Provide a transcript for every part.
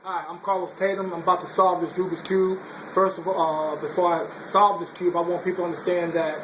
Hi, I'm Carlos Tatum. I'm about to solve this Rubik's Cube. First of all, before I solve this cube, I want people to understand that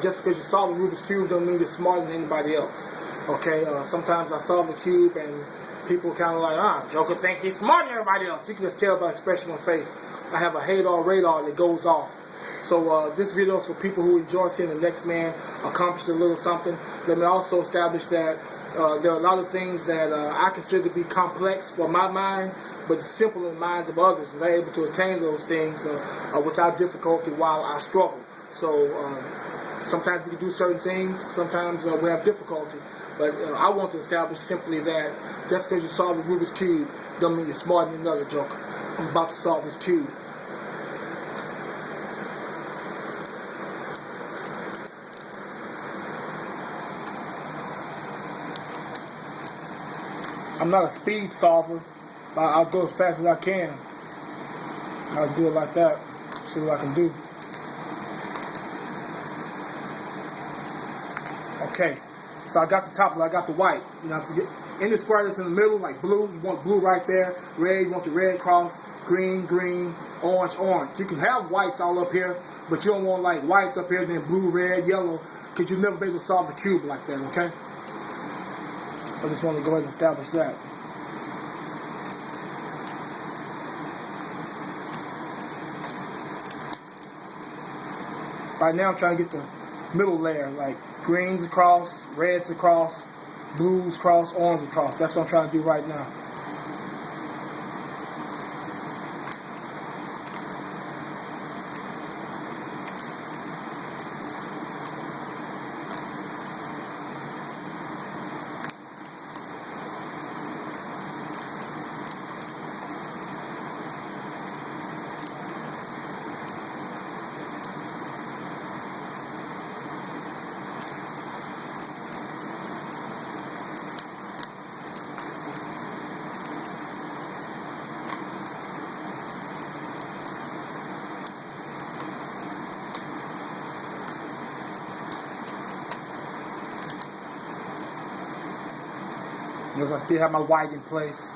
just because you solve the Rubik's Cube don't mean you're smarter than anybody else. Okay, sometimes I solve the cube and people kind of like, Joker thinks he's smarter than everybody else. You can just tell by expression on face. I have a radar that goes off. So this video is for people who enjoy seeing the next man accomplish a little something. Let me also establish that there are a lot of things that I consider to be complex for my mind, but it's simple in the minds of others. And they're able to attain those things without difficulty while I struggle. So sometimes we can do certain things, sometimes we have difficulties. But I want to establish simply that just because you solve the Rubik's Cube doesn't mean you're smarter than another joker. I'm about to solve this cube. I'm not a speed solver, but I'll go as fast as I can. I'll do it like that, see what I can do. Okay, so I got the top, I got the white. You know, to get in the square that's in the middle, like blue, you want blue right there. Red, you want the red cross. Green, green, orange, orange. You can have whites all up here, but you don't want like whites up here, then blue, red, yellow, because you'll never be able to solve the cube like that, okay? So I just want to go ahead and establish that. Right now I'm trying to get the middle layer, like greens across, reds across, blues across, orange across. That's what I'm trying to do right now. Notice I still have my white in place.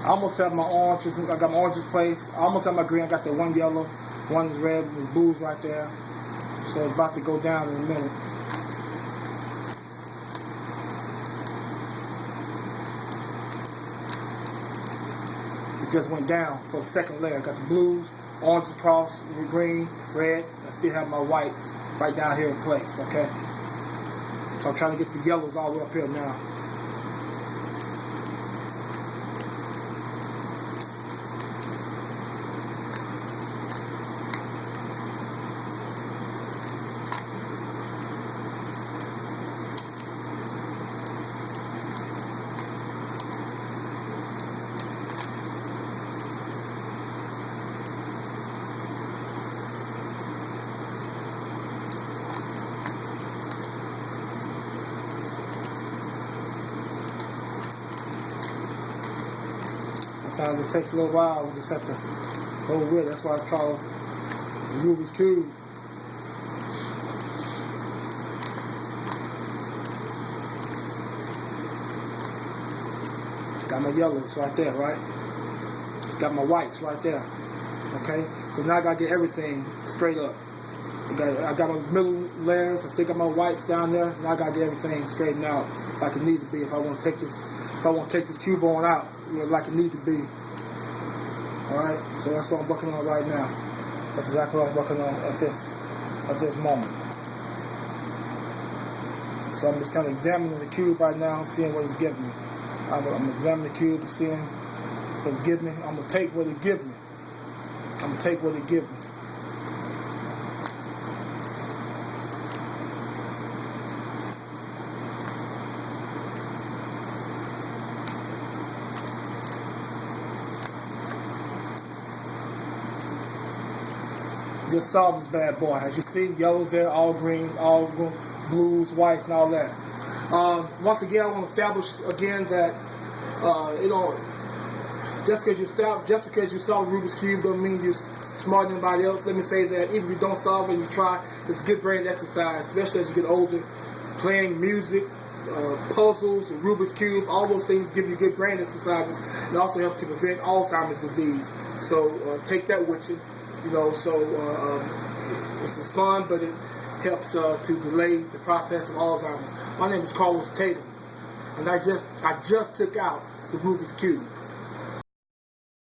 I almost have my oranges. I got my oranges placed. I almost have my green. I got the one yellow, one is red, and the blues right there. So it's about to go down in a minute. It just went down for the second layer. I got the blues, oranges across, green, red. I still have my whites right down here in place. Okay. So I'm trying to get the yellows all the way up here now. Sometimes it takes a little while. We just have to go with it. That's why it's called the Rubik's Cube. Got my yellows right there, right? Got my whites right there. Okay? So now I gotta get everything straight up. I got my middle layers. I still got my whites down there. Now I gotta get everything straightened out like it needs to be if I want to take this. If I want to take this cube on out, like it needs to be. Alright, so that's what I'm working on right now. That's exactly what I'm working on at this moment. So I'm just kind of examining the cube right now and seeing what it's giving me. I'm going to examine the cube, seeing what it's giving me. I'm going to take what it gives me. I'm going to take what it gives me. Just solve this bad boy. As you see, yellows there, all greens, all blues, whites, and all that. Once again, I want to establish again that just because you solve Rubik's Cube don't mean you're smarter than anybody else. Let me say that even if you don't solve it and you try, it's a good brain exercise, especially as you get older. Playing music, puzzles, Rubik's Cube, all those things give you good brain exercises and also helps to prevent Alzheimer's disease. So take that with you. This is fun, but it helps to delay the process of Alzheimer's. My name is Carlos Tatum, and I just took out the Rubik's Cube.